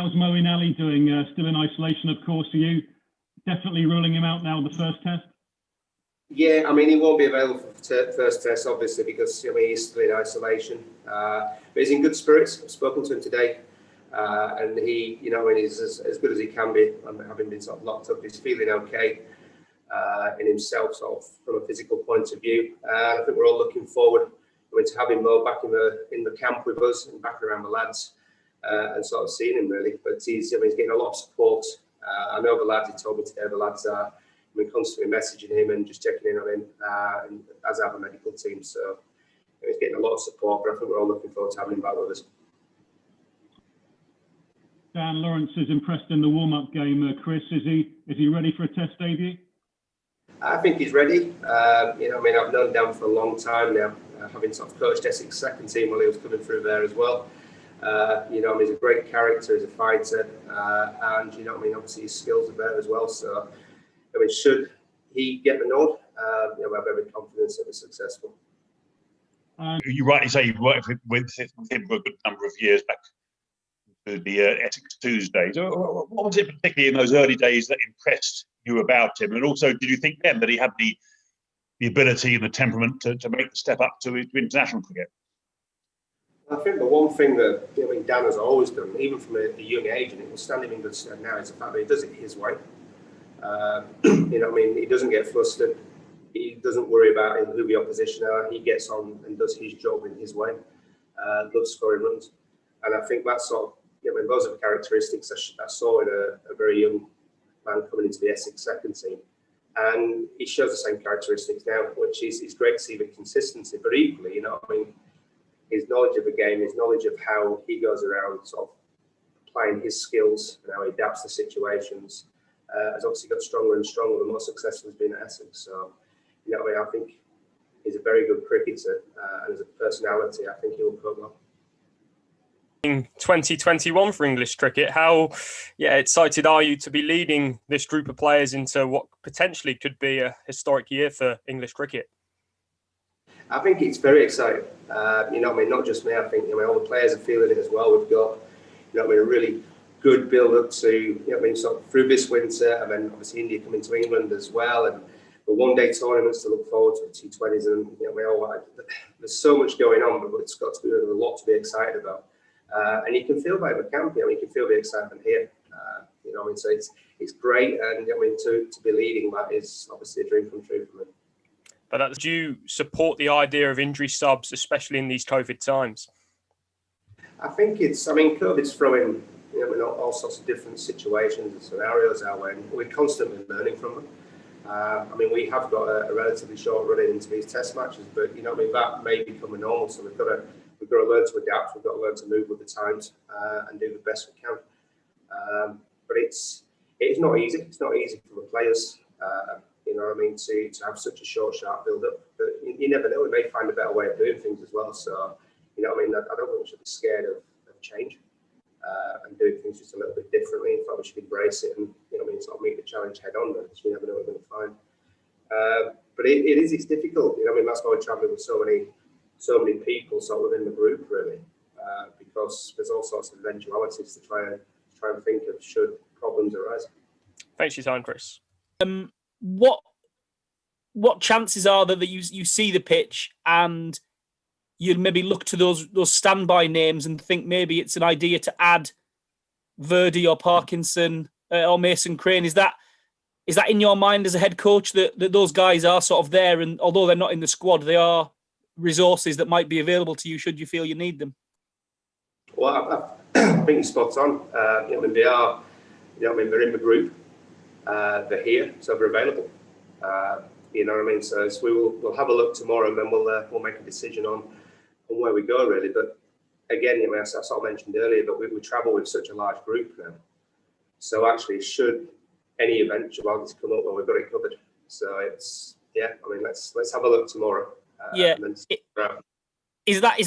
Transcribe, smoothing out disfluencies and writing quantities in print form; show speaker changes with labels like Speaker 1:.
Speaker 1: How's Moeen Ali doing? Still in isolation, of course. Are you definitely ruling him out now, the first test?
Speaker 2: Yeah, I mean, he won't be available for first test, obviously, because he's still in isolation. But he's in good spirits. I've spoken to him today, and he, he's as good as he can be. Having been sort of locked up, he's feeling okay in himself, sort of from a physical point of view. I think we're all looking forward to having Mo back in the camp with us and back around the lads. And sort of seeing him really, but he's getting a lot of support. I know the lads. He told me today the lads are constantly messaging him and just checking in on him, and as our medical team. So he's getting a lot of support. But I think we're all looking forward to having him back with us.
Speaker 1: Dan Lawrence is impressed in the warm-up game. Chris, is he ready for a test debut?
Speaker 2: I think he's ready. I've known Dan for a long time now, having sort of coached Essex second team while he was coming through there as well. He's a great character, he's a fighter, and obviously his skills are there as well. So, should he get the nod, I have every confidence that we're successful.
Speaker 3: You rightly say you've worked with him for a good number of years back to the Essex Tuesdays. What was it particularly in those early days that impressed you about him? And also, did you think then that he had the ability and the temperament to make the step up to international cricket?
Speaker 2: I think the one thing that Dan has always done, even from a young age, and it will stand him in good stead now, is the fact that he does it his way. He doesn't get flustered. He doesn't worry about who the opposition are. He gets on and does his job in his way. Loves scoring runs, and I think that's sort of those are the characteristics I saw in a very young man coming into the Essex second team, and he shows the same characteristics now, which is great to see the consistency. But equally, his knowledge of the game, his knowledge of how he goes around sort of applying his skills and how he adapts to situations, has obviously got stronger and stronger the more successful he's been at Essex. So, I think he's a very good cricketer, and as a personality, I think he will cope well.
Speaker 4: In 2021 for English cricket, how excited are you to be leading this group of players into what potentially could be a historic year for English cricket?
Speaker 2: I think it's very exciting. Not just me. I think all the players are feeling it as well. We've got, a really good build up to, sort of through this winter, and then obviously India coming to England as well, and the one-day tournaments to look forward to, the T20s, and there's so much going on, but it's got to be a lot to be excited about. And you can feel by the camp. You can feel the excitement here. So it's great, and to be leading that is obviously a dream come true for me.
Speaker 4: But do you support the idea of injury subs, especially in these COVID times?
Speaker 2: I think COVID's throwing all sorts of different situations and scenarios our way, and we're constantly learning from them. We have got a relatively short run into these test matches, but that may become a normal. So we've got to learn to adapt. We've got to learn to move with the times and do the best we can. But it's not easy. It's not easy for the players. To have such a short, sharp build-up. But you never know. We may find a better way of doing things as well. So, I don't think we should be scared of change and doing things just a little bit differently. In fact, we should embrace it and, sort of meet the challenge head on, because you never know what we're going to find. But it's difficult. That's why we're travelling with so many people sort of within the group, really, because there's all sorts of eventualities to try and think of should problems arise.
Speaker 4: Thanks for your time, Chris.
Speaker 5: What chances are there that you see the pitch and you'd maybe look to those standby names and think maybe it's an idea to add Verdi or Parkinson or Mason Crane? Is that in your mind as a head coach that those guys are sort of there, and although they're not in the squad, they are resources that might be available to you should you feel you need them?
Speaker 2: Well, I think you're spot on. They are, they're in the group. They're here, so they're available. So we'll have a look tomorrow, and then we'll make a decision on where we go, really. But again, I sort of mentioned earlier, but we travel with such a large group now. So actually, should any eventuality come up, well, we've got it covered. So it's let's have a look tomorrow.
Speaker 5: Is that